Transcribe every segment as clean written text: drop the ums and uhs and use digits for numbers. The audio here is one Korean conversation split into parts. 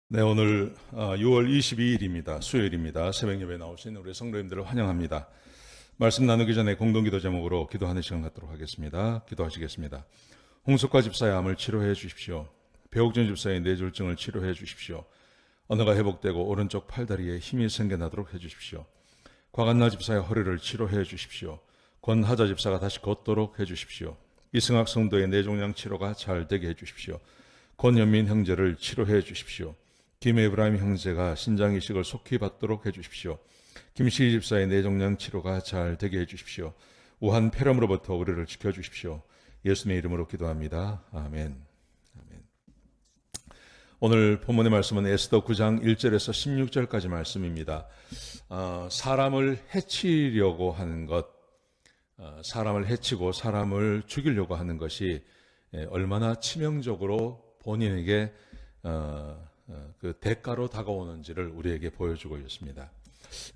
네, 오늘 6월 22일입니다. 수요일입니다. 새벽 예배에 나오신 우리 성도님들을 환영합니다. 말씀 나누기 전에 공동기도 제목으로 기도하는 시간 갖도록 하겠습니다. 기도하시겠습니다. 홍석화 집사의 암을 치료해 주십시오. 배옥준 집사의 뇌졸중을 치료해 주십시오. 언어가 회복되고 오른쪽 팔다리에 힘이 생겨나도록 해 주십시오. 곽한나 집사의 허리를 치료해 주십시오. 권하자 집사가 다시 걷도록 해 주십시오. 이승학 성도의 뇌종양 치료가 잘 되게 해 주십시오. 권현민 형제를 치료해 주십시오. 김에브라임 형제가 신장 이식을 속히 받도록 해주십시오. 김시희 집사의 뇌종양 치료가 잘 되게 해주십시오. 우한 폐렴으로부터 우리를 지켜주십시오. 예수님의 이름으로 기도합니다. 아멘. 아멘. 오늘 본문의 말씀은 에스더 9장 1절에서 16절까지 말씀입니다. 사람을 해치려고 하는 것, 사람을 해치고 사람을 죽이려고 하는 것이 얼마나 치명적으로 본인에게 그 대가로 다가오는지를 우리에게 보여주고 있습니다.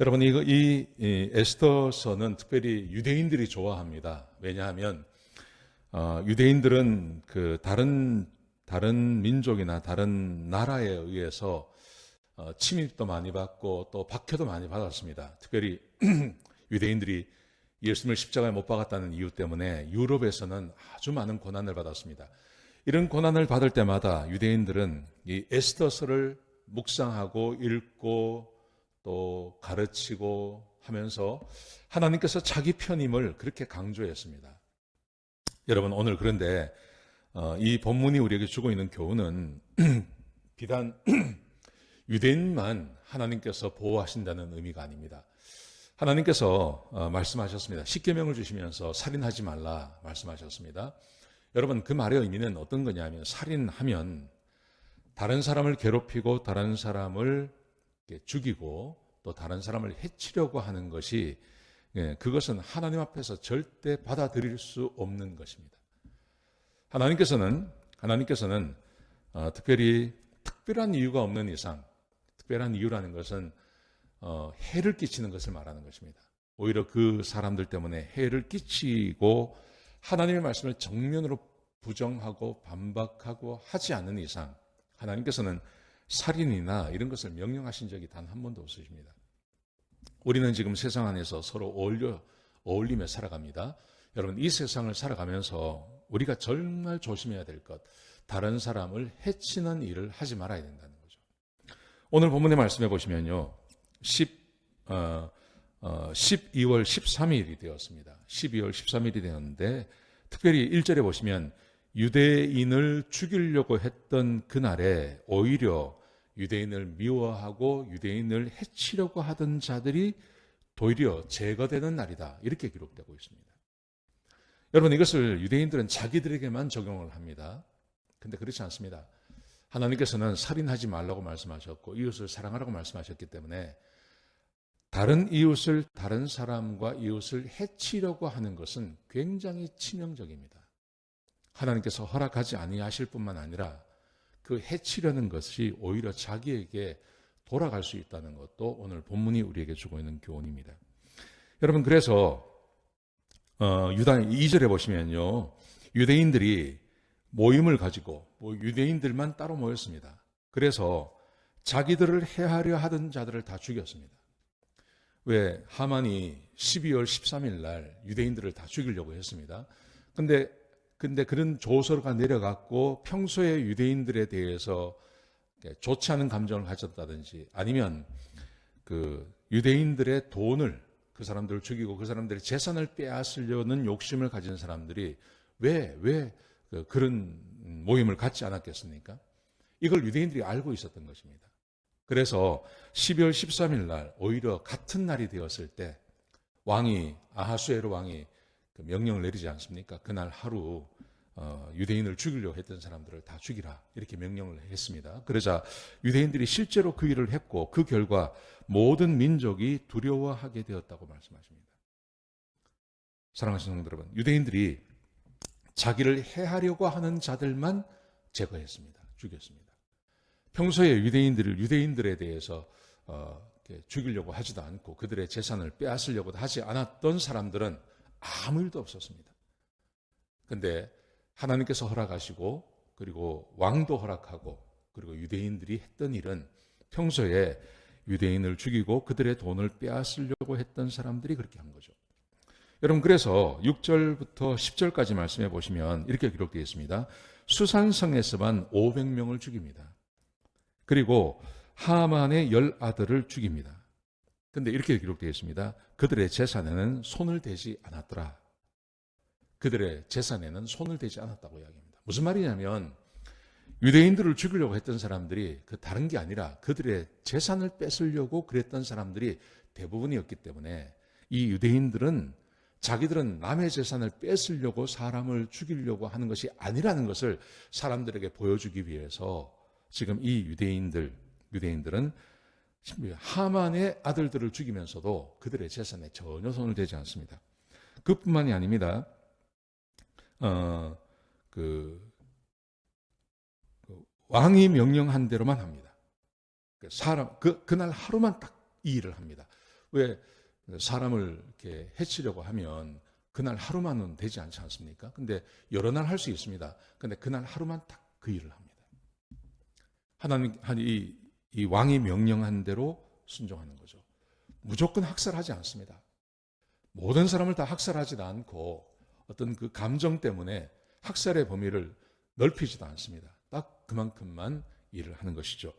여러분, 이 에스더서는 특별히 유대인들이 좋아합니다. 왜냐하면 유대인들은 그 다른 민족이나 다른 나라에 의해서 침입도 많이 받고 또 박해도 많이 받았습니다. 특별히 유대인들이 예수님을 십자가에 못 박았다는 이유 때문에 유럽에서는 아주 많은 고난을 받았습니다. 이런 고난을 받을 때마다 유대인들은 이 에스더서를 묵상하고 읽고 또 가르치고 하면서 하나님께서 자기 편임을 그렇게 강조했습니다. 여러분, 오늘 그런데 이 본문이 우리에게 주고 있는 교훈은 비단 유대인만 하나님께서 보호하신다는 의미가 아닙니다. 하나님께서 말씀하셨습니다. 십계명을 주시면서 살인하지 말라 말씀하셨습니다. 여러분, 그 말의 의미는 어떤 거냐면, 살인하면 다른 사람을 괴롭히고 다른 사람을 죽이고 또 다른 사람을 해치려고 하는 것이, 그것은 하나님 앞에서 절대 받아들일 수 없는 것입니다. 하나님께서는 특별한 이유가 없는 이상, 특별한 이유라는 것은 해를 끼치는 것을 말하는 것입니다. 오히려 그 사람들 때문에 해를 끼치고 하나님의 말씀을 정면으로 부정하고 반박하고 하지 않는 이상 하나님께서는 살인이나 이런 것을 명령하신 적이 단 한 번도 없으십니다. 우리는 지금 세상 안에서 서로 어울리며 살아갑니다. 여러분, 이 세상을 살아가면서 우리가 정말 조심해야 될 것, 다른 사람을 해치는 일을 하지 말아야 된다는 거죠. 오늘 본문의 말씀해 보시면요, 12월 13일이 되었습니다. 12월 13일이 되었는데 특별히 1절에 보시면 유대인을 죽이려고 했던 그날에 오히려 유대인을 미워하고 유대인을 해치려고 하던 자들이 도리어 제거되는 날이다, 이렇게 기록되고 있습니다. 여러분, 이것을 유대인들은 자기들에게만 적용을 합니다. 근데 그렇지 않습니다. 하나님께서는 살인하지 말라고 말씀하셨고 이웃을 사랑하라고 말씀하셨기 때문에 다른 이웃을, 다른 사람과 이웃을 해치려고 하는 것은 굉장히 치명적입니다. 하나님께서 허락하지 아니하실 뿐만 아니라 그 해치려는 것이 오히려 자기에게 돌아갈 수 있다는 것도 오늘 본문이 우리에게 주고 있는 교훈입니다. 여러분, 그래서 2절에 보시면요, 유대인들이 모임을 가지고 유대인들만 따로 모였습니다. 그래서 자기들을 해하려 하던 자들을 다 죽였습니다. 왜? 하만이 12월 13일 날 유대인들을 다 죽이려고 했습니다. 근데 그런 조서가 내려갔고 평소에 유대인들에 대해서 좋지 않은 감정을 가졌다든지 아니면 그 유대인들의 돈을, 그 사람들을 죽이고 그 사람들의 재산을 빼앗으려는 욕심을 가진 사람들이 왜 그런 모임을 갖지 않았겠습니까? 이걸 유대인들이 알고 있었던 것입니다. 그래서 12월 13일 날 오히려 같은 날이 되었을 때 아하수에로 왕이 그 명령을 내리지 않습니까? 그날 하루 유대인을 죽이려고 했던 사람들을 다 죽이라, 이렇게 명령을 했습니다. 그러자 유대인들이 실제로 그 일을 했고 그 결과 모든 민족이 두려워하게 되었다고 말씀하십니다. 사랑하시는 성도 여러분, 유대인들이 자기를 해하려고 하는 자들만 제거했습니다. 죽였습니다. 평소에 유대인들에 대해서 죽이려고 하지도 않고 그들의 재산을 빼앗으려고 하지 않았던 사람들은 아무 일도 없었습니다. 그런데 하나님께서 허락하시고 그리고 왕도 허락하고 그리고 유대인들이 했던 일은 평소에 유대인을 죽이고 그들의 돈을 빼앗으려고 했던 사람들이 그렇게 한 거죠. 여러분, 그래서 6절부터 10절까지 말씀해 보시면 이렇게 기록되어 있습니다. 수산성에서만 500명을 죽입니다. 그리고 하만의 10아들을 죽입니다. 근데 이렇게 기록되어 있습니다. 그들의 재산에는 손을 대지 않았더라. 그들의 재산에는 손을 대지 않았다고 이야기합니다. 무슨 말이냐면 유대인들을 죽이려고 했던 사람들이 다른 게 아니라 그들의 재산을 뺏으려고 그랬던 사람들이 대부분이었기 때문에 이 유대인들은 자기들은 남의 재산을 뺏으려고 사람을 죽이려고 하는 것이 아니라는 것을 사람들에게 보여주기 위해서 지금 이 유대인들은 하만의 아들들을 죽이면서도 그들의 재산에 전혀 손을 대지 않습니다. 그뿐만이 아닙니다. 왕이 명령한 대로만 합니다. 그날 하루만 딱 이 일을 합니다. 왜 사람을 이렇게 해치려고 하면 그날 하루만은 되지 않지 않습니까? 근데 여러 날 할 수 있습니다. 근데 그날 하루만 딱 그 일을 합니다. 이 왕이 명령한 대로 순종하는 거죠. 무조건 학살하지 않습니다. 모든 사람을 다 학살하지도 않고 어떤 그 감정 때문에 학살의 범위를 넓히지도 않습니다. 딱 그만큼만 일을 하는 것이죠.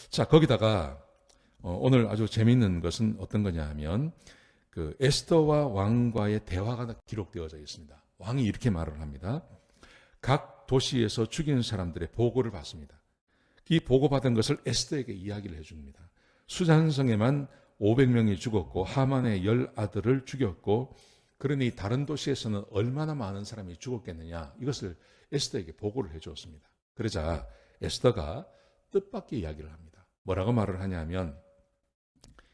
자, 거기다가 오늘 아주 재미있는 것은 어떤 거냐 하면 에스더와 왕과의 대화가 기록되어져 있습니다. 왕이 이렇게 말을 합니다. 각 도시에서 죽인 사람들의 보고를 받습니다. 이 보고받은 것을 에스더에게 이야기를 해줍니다. 수산성에만 500명이 죽었고 하만의 10아들을 죽였고 그러니 다른 도시에서는 얼마나 많은 사람이 죽었겠느냐, 이것을 에스더에게 보고를 해주었습니다. 그러자 에스더가 뜻밖의 이야기를 합니다. 뭐라고 말을 하냐면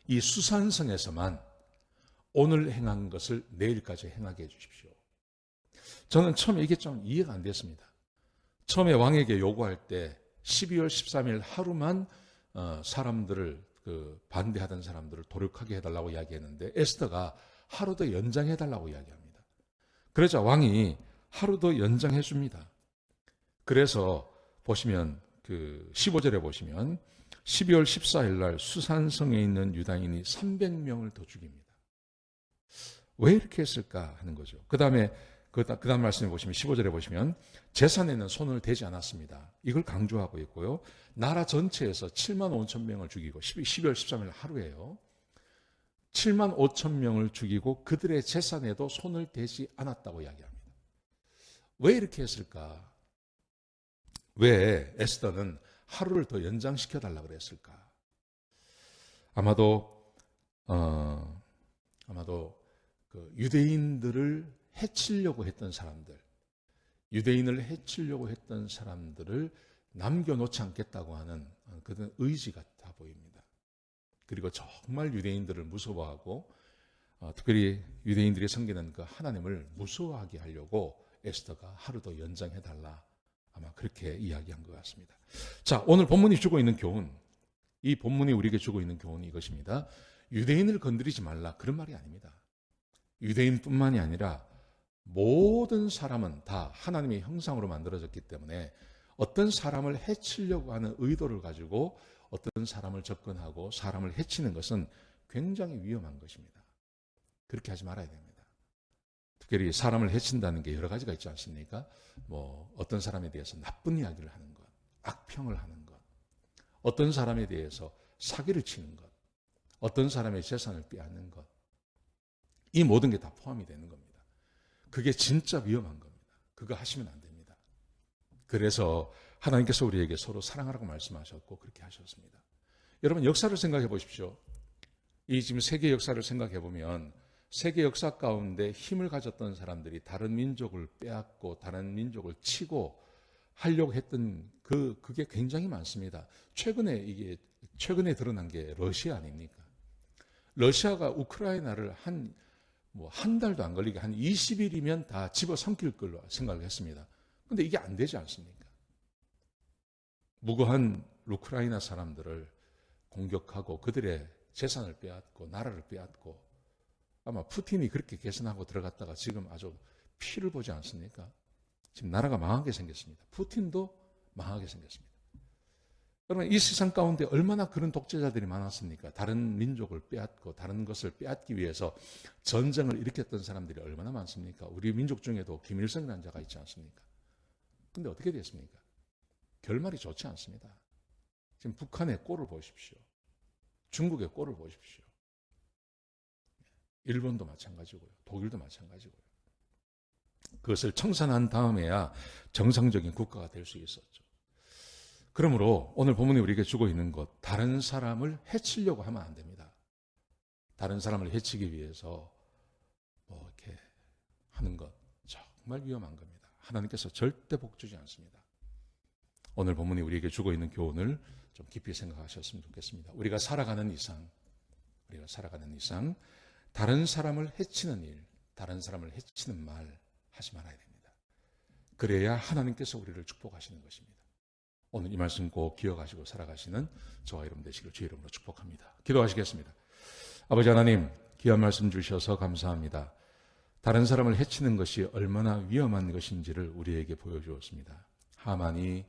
이 수산성에서만 오늘 행한 것을 내일까지 행하게 해주십시오. 저는 처음에 이게 좀 이해가 안 됐습니다. 처음에 왕에게 요구할 때 12월 13일 하루만 사람들을 반대하던 사람들을 도륙하게 해달라고 이야기했는데 에스더가 하루 더 연장해달라고 이야기합니다. 그러자 왕이 하루 더 연장해 줍니다. 그래서 보시면 15절에 보시면 12월 14일 날 수산성에 있는 유다인이 300명을 더 죽입니다. 왜 이렇게 했을까 하는 거죠. 그 다음 말씀에 보시면 15절에 보시면 재산에는 손을 대지 않았습니다. 이걸 강조하고 있고요. 나라 전체에서 7만 5천 명을 죽이고 12월 13일 하루에요. 7만 5천 명을 죽이고 그들의 재산에도 손을 대지 않았다고 이야기합니다. 왜 이렇게 했을까? 왜 에스더는 하루를 더 연장시켜달라고 그랬을까? 아마도 유대인들을 해치려고 했던 사람들, 유대인을 해치려고 했던 사람들을 남겨놓지 않겠다고 하는 그런 의지 같아 보입니다. 그리고 정말 유대인들을 무서워하고 특별히 유대인들이 섬기는 그 하나님을 무서워하게 하려고 에스더가 하루 더 연장해달라, 아마 그렇게 이야기한 것 같습니다. 자, 오늘 본문이 주고 있는 교훈, 이 본문이 우리에게 주고 있는 교훈이 이것입니다. 유대인을 건드리지 말라, 그런 말이 아닙니다. 유대인뿐만이 아니라 모든 사람은 다 하나님의 형상으로 만들어졌기 때문에 어떤 사람을 해치려고 하는 의도를 가지고 어떤 사람을 접근하고 사람을 해치는 것은 굉장히 위험한 것입니다. 그렇게 하지 말아야 됩니다. 특별히 사람을 해친다는 게 여러 가지가 있지 않습니까? 어떤 사람에 대해서 나쁜 이야기를 하는 것, 악평을 하는 것, 어떤 사람에 대해서 사기를 치는 것, 어떤 사람의 재산을 빼앗는 것, 이 모든 게 다 포함이 되는 겁니다. 그게 진짜 위험한 겁니다. 그거 하시면 안 됩니다. 그래서 하나님께서 우리에게 서로 사랑하라고 말씀하셨고 그렇게 하셨습니다. 여러분, 역사를 생각해 보십시오. 이 지금 세계 역사를 생각해 보면 세계 역사 가운데 힘을 가졌던 사람들이 다른 민족을 빼앗고 다른 민족을 치고 하려고 했던 그게 굉장히 많습니다. 최근에 드러난 게 러시아 아닙니까? 러시아가 우크라이나를 한 달도 안 걸리게 한 20일이면 다 집어삼킬 걸로 생각을 했습니다. 그런데 이게 안 되지 않습니까? 무고한 우크라이나 사람들을 공격하고 그들의 재산을 빼앗고 나라를 빼앗고, 아마 푸틴이 그렇게 계산하고 들어갔다가 지금 아주 피를 보지 않습니까? 지금 나라가 망하게 생겼습니다. 푸틴도 망하게 생겼습니다. 여러분, 이 세상 가운데 얼마나 그런 독재자들이 많았습니까? 다른 민족을 빼앗고 다른 것을 빼앗기 위해서 전쟁을 일으켰던 사람들이 얼마나 많습니까? 우리 민족 중에도 김일성이라는 자가 있지 않습니까? 근데 어떻게 됐습니까? 결말이 좋지 않습니다. 지금 북한의 꼴을 보십시오. 중국의 꼴을 보십시오. 일본도 마찬가지고요. 독일도 마찬가지고요. 그것을 청산한 다음에야 정상적인 국가가 될 수 있었죠. 그러므로 오늘 본문이 우리에게 주고 있는 것, 다른 사람을 해치려고 하면 안 됩니다. 다른 사람을 해치기 위해서 이렇게 하는 것 정말 위험한 겁니다. 하나님께서 절대 복 주지 않습니다. 오늘 본문이 우리에게 주고 있는 교훈을 좀 깊이 생각하셨으면 좋겠습니다. 우리가 살아가는 이상 다른 사람을 해치는 일, 다른 사람을 해치는 말 하지 말아야 됩니다. 그래야 하나님께서 우리를 축복하시는 것입니다. 오늘 이 말씀 꼭 기억하시고 살아가시는 저와 여러분 되시길 주의 이름으로 축복합니다. 기도하시겠습니다. 아버지 하나님, 귀한 말씀 주셔서 감사합니다. 다른 사람을 해치는 것이 얼마나 위험한 것인지를 우리에게 보여주었습니다. 하만이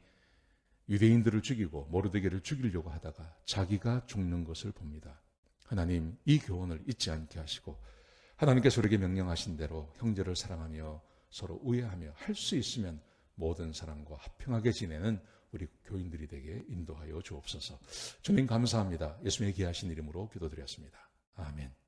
유대인들을 죽이고 모르드게를 죽이려고 하다가 자기가 죽는 것을 봅니다. 하나님, 이 교훈을 잊지 않게 하시고 하나님께서 우리에게 명령하신 대로 형제를 사랑하며 서로 우애하며 할 수 있으면 모든 사람과 화평하게 지내는 우리 교인들이 되게 인도하여 주옵소서. 주님 감사합니다. 예수님의 귀하신 이름으로 기도드렸습니다. 아멘.